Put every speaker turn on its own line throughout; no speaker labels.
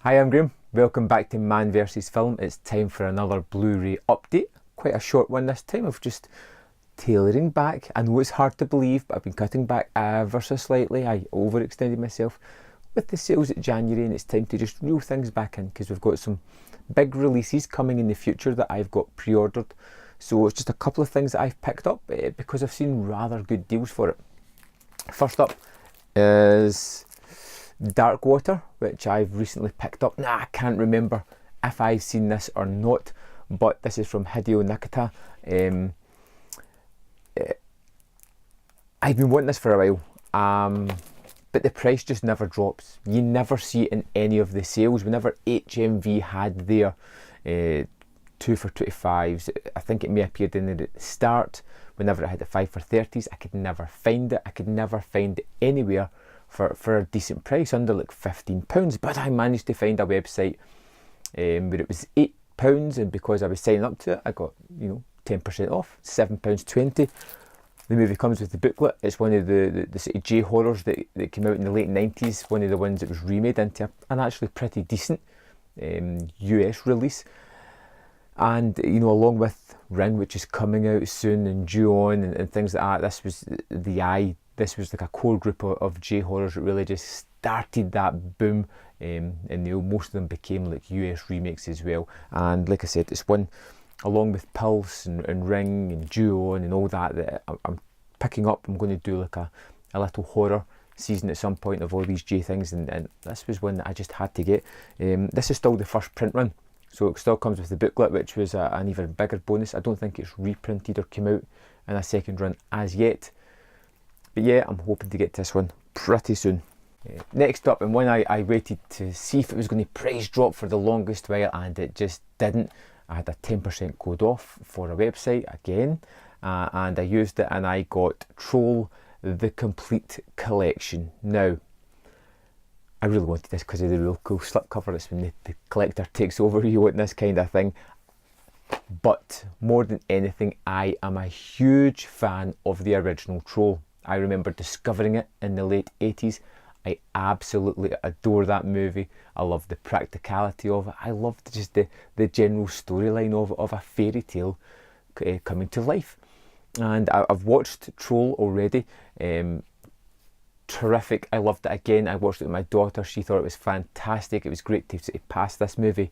Hi, I'm Graham. Welcome back to Man vs Film. It's time for another Blu-ray update. Quite a short one this time of just tailoring back. I know it's hard to believe, but I've been cutting back ever so slightly. I overextended myself with the sales at January, and it's time to just reel things back in because we've got some big releases coming in the future that I've got pre-ordered. So it's just a couple of things that I've picked up because I've seen rather good deals for it. First up is Dark Water, which I've recently picked up. I can't remember if I've seen this or not, but this is from Hideo Nakata. I've been wanting this for a while, but the price just never drops. You never see it in any of the sales. Whenever HMV had their 2 for 25s, I think it may have appeared in the start. Whenever it had the 5 for 30s, I could never find it. I could never find it anywhere for a decent price, under like £15. But I managed to find a website where it was £8, and because I was signing up to it, I got 10% off, £7.20. The movie comes with the booklet. It's one of the sort of J-horrors that came out in the late 90s, one of the ones that was remade into an actually pretty decent US release. And along with Ring, which is coming out soon, and Ju-On and things like that, this was the Eye. This was like a core group of J-horrors that really just started that boom, and most of them became like US remakes as well. And like I said, it's one, along with Pulse and Ring and Ju-On and all that I'm picking up. I'm going to do like a little horror season at some point of all these J things, and this was one that I just had to get. This is still the first print run, so it still comes with the booklet, which was an even bigger bonus. I don't think it's reprinted or came out in a second run as yet. But yeah, I'm hoping to get this one pretty soon. Next up, and one I waited to see if it was going to price drop for the longest while, and it just didn't. I had a 10% code off for a website again, and I used it, and I got Troll the Complete Collection. Now, I really wanted this because of the real cool slipcover. It's when the collector takes over, you want this kind of thing. But more than anything, I am a huge fan of the original Troll. I remember discovering it in the late 80s. I absolutely adore that movie. I love the practicality of it. I loved just the general storyline of a fairy tale coming to life. And I've watched Troll already. Terrific. I loved it again. I watched it with my daughter. She thought it was fantastic. It was great to pass this movie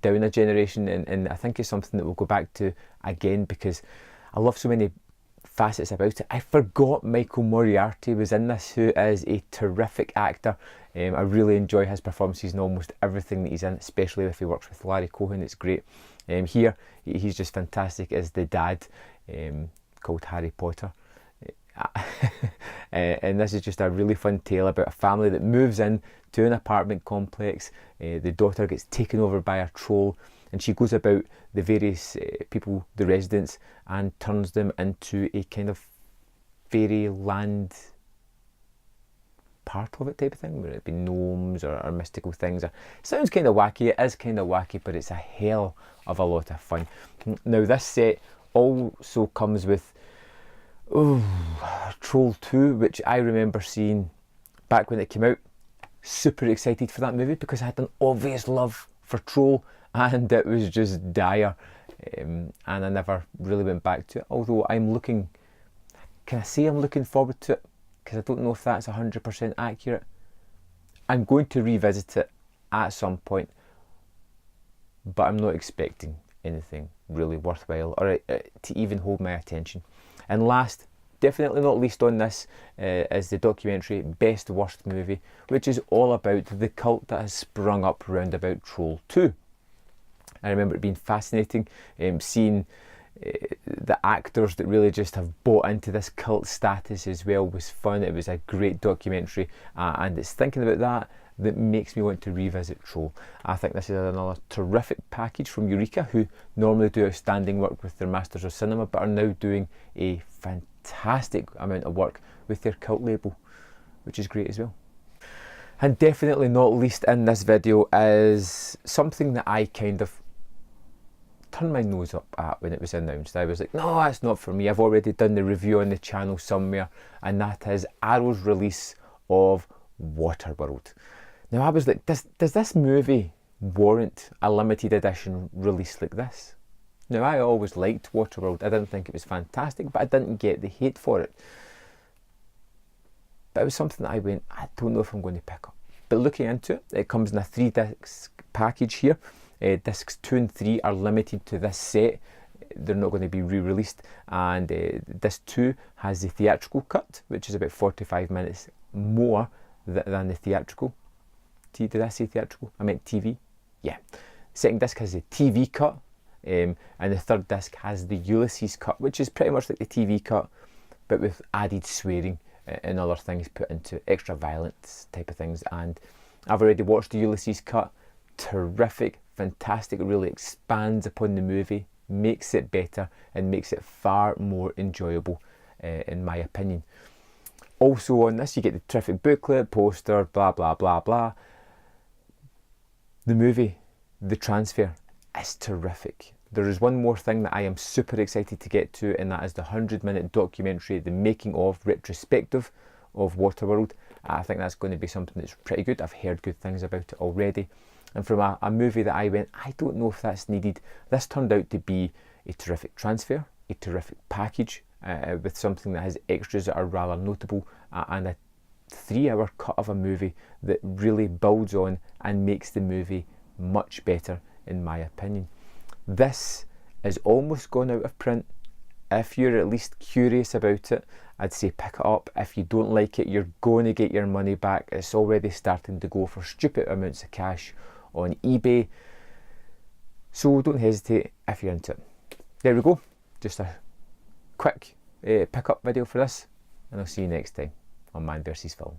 down a generation, and I think it's something that we'll go back to again because I love so many facets about it. I forgot Michael Moriarty was in this, who is a terrific actor. I really enjoy his performances in almost everything that he's in, especially if he works with Larry Cohen. It's great. Here, he's just fantastic as the dad, called Harry Potter. And this is just a really fun tale about a family that moves in to an apartment complex. The daughter gets taken over by a troll, and she goes about the various people, the residents, and turns them into a kind of fairyland part of it type of thing, where it be gnomes or mystical things. It sounds kind of wacky. It is kind of wacky, but it's a hell of a lot of fun. Now, this set also comes with Troll 2, which I remember seeing back when it came out. Super excited for that movie because I had an obvious love for Troll, and it was just dire, and I never really went back to it, although I'm looking forward to it, because I don't know if that's 100% accurate. I'm going to revisit it at some point, but I'm not expecting anything really worthwhile or to even hold my attention. And last, definitely not least on this, is the documentary Best Worst Movie, which is all about the cult that has sprung up round about Troll 2. I remember it being fascinating, seeing the actors that really just have bought into this cult status as well was fun. It was a great documentary, and it's thinking about that makes me want to revisit Troll. I think this is another terrific package from Eureka, who normally do outstanding work with their Masters of Cinema, but are now doing a fantastic amount of work with their cult label, which is great as well. And definitely not least in this video is something that I kind of turned my nose up at when it was announced. I was like, no, that's not for me. I've already done the review on the channel somewhere, and that is Arrow's release of Waterworld. Now I was like, does this movie warrant a limited edition release like this? Now I always liked Waterworld. I didn't think it was fantastic, but I didn't get the hate for it. But it was something that I went, I don't know if I'm going to pick up. But looking into it, it comes in a 3-disc package here. Discs 2 and 3 are limited to this set. They're not going to be re-released. And disc 2 has the theatrical cut, which is about 45 minutes more than the theatrical. Did I say theatrical? I meant TV. Yeah. Second disc has the TV cut. And the third disc has the Ulysses cut, which is pretty much like the TV cut, but with added swearing and other things put into it, extra violence type of things. And I've already watched the Ulysses cut. Terrific, fantastic. It really expands upon the movie, makes it better, and makes it far more enjoyable, in my opinion. Also on this, you get the terrific booklet, poster, blah blah blah blah. The movie, the transfer, is terrific. There is one more thing that I am super excited to get to, and that is the 100-minute documentary, the making of retrospective of Waterworld. I think that's going to be something that's pretty good. I've heard good things about it already. And from a movie that I went, I don't know if that's needed, this turned out to be a terrific transfer, a terrific package, with something that has extras that are rather notable, and a 3-hour cut of a movie that really builds on and makes the movie much better, in my opinion. This is almost gone out of print. If you're at least curious about it, I'd say pick it up. If you don't like it, you're going to get your money back. It's already starting to go for stupid amounts of cash on eBay. So don't hesitate if you're into it. There we go. Just a quick pick up video for this, and I'll see you next time on Man vs Film.